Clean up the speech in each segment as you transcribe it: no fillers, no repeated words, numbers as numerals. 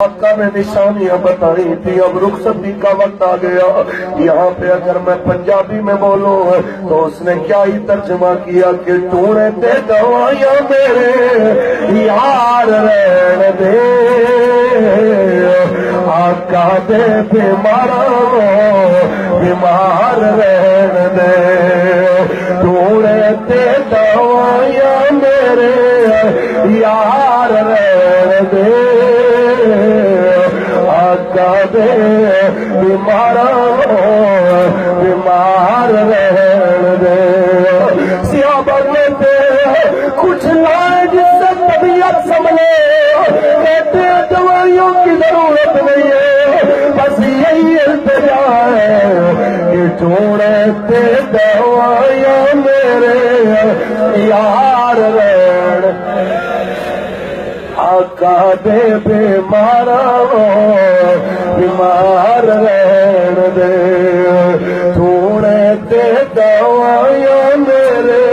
آقا نے نشانیاں بتائی تھی، اب رخصتی کا وقت آ گیا۔ یہاں پہ اگر میں پنجابی میں بولوں تو اس نے کیا ہی ترجمہ کیا کہ ٹوڑے تے دوائیاں میرے یار رہن دے، آقا دے بیمار رہن دے، ٹوڑے تے دوائیاں میرے یار رہن دے، آقا دے بیمار رہن دے۔ صحابہ کہتے کچھ لائے جس سے طبیعت سنبھلے، کہتے دوائیوں کی ضرورت نہیں ہے، بس یہی التجا ہے کہ ٹوڑے تے دوائیاں میرے یار رہن، آقا دے بیمار رہن دے، ٹوڑے تے دوائیاں میرے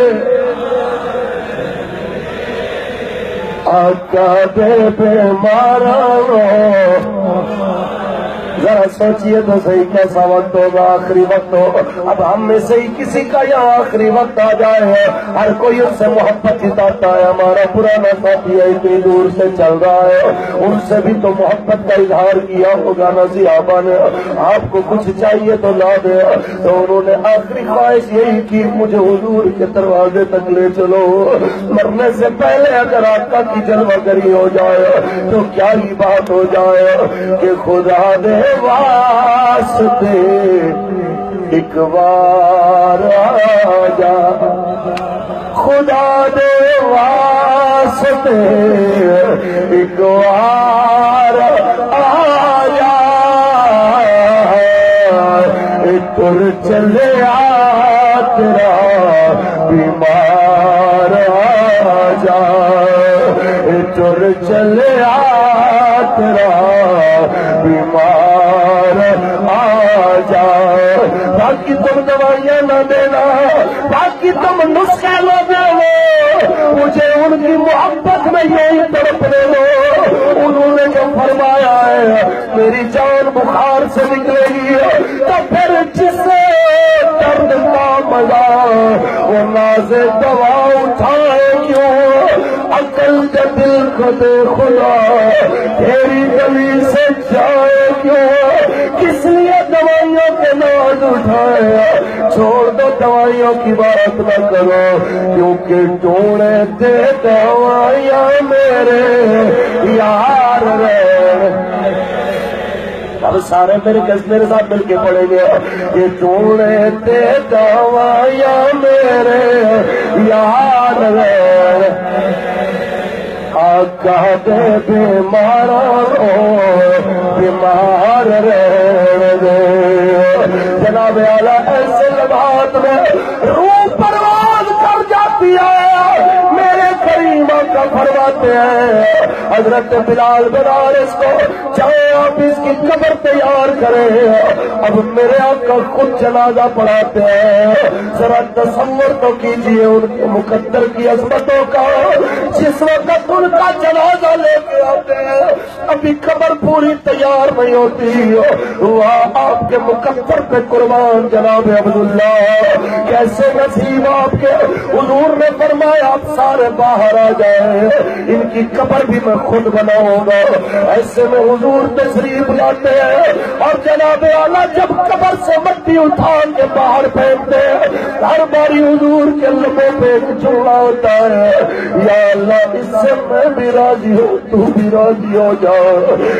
آقا دے بیمار۔ ذرا سوچئے تو صحیح کیسا وقت ہوگا، آخری وقت ہو۔ اب ہم میں سے ہی کسی کا یہاں آخری وقت آ جائے، ہر کوئی ان سے محبت جتاتا ہے، ہمارا پرانا ساتھی ہے اتنی دور سے چل رہا ہے، ان سے بھی تو محبت کا اظہار کیا ہوگا نا صحابہ نے، آپ کو کچھ چاہیے تو لا دے، تو انہوں نے آخری خواہش یہی کی مجھے حضور کے دروازے تک لے چلو، مرنے سے پہلے اگر آقا کی جلوہ گری ہو جائے تو کیا ہی بات ہو جائے کہ خدا دے واسطے ایک بار آ جا، خدا دے واسطے ایک بار آ جا، تر چلے آ تیرا بیمار آ جا، تر چلے آ تیرا بیمار آ جا، باقی تم دوائیاں نہ دینا، باقی تم نسخے نہ دینا، مجھے ان کی محبت میں یہی تڑپنے دو۔ انہوں نے جو فرمایا ہے میری جان بخار سے نکلے گی، تو پھر جسے درد کا مزہ وہ ناز دوا اٹھائے کیوں، عقل کے دل کو دے خدا تیری گلی سے جائے کیوں، کس لیے دوائیوں کے ناز اٹھائے، چھوڑ دو دوائیوں کی بات نہ کرو، کیونکہ ٹوڑے تے دوائیاں میرے یار رہے۔ اب سارے میرے ساتھ مل کے پڑھیں گے، یہ ٹوڑے تے دوائیاں میرے یار رہے، آقا دے بیمار رہن دے۔ جناب اعلیٰ ایسے لمحات میں روح پرواز کر جاتی ہے، میرے کریم کا فرماتے ہیں حضرت بلال بن حارث کو چاہے آپ اس کی قبر تیار کریں، اب میرے آقا خود جنازہ پڑھاتے ہیں، ذرا تصور تو کیجئے ان کے مقدر کی عظمتوں کا، جس وقت ان کا جنازہ لے کے آتے ہیں ابھی قبر پوری تیار نہیں ہوتی، وہاں آپ کے مقدر پہ قربان جناب عبداللہ کیسے نصیب آپ کے، حضور نے فرمایا آپ سارے باہر آ جائیں، ان کی قبر بھی میں خود بناؤں گا۔ ایسے میں حضور تشریف لاتے ہیں اور جناب اعلیٰ جب قبر سے مٹی اٹھا کے باہر پھینکتے ہیں، ہر باری حضور کے لبوں پہ ایک جملہ ہوتا ہے، یا اللہ اس سے میں بھی راضی ہوں تو بھی راضی ہو جا،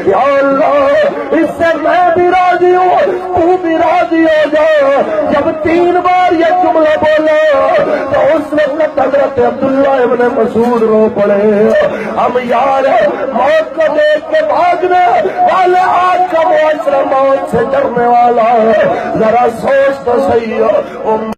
یا اللہ اس سے میں بھی راضی ہوں تو بھی راضی ہو جا۔ جب 3 بار یہ جملہ بولا تو اس وقت حضرت عبداللہ ابن مسعود رو پڑے، ہم یار موت کو دیکھ کے بھاگنے والے، آج کا معاشرہ موت سے ڈرنے والا ہے، ذرا سوچ تو صحیح ہو۔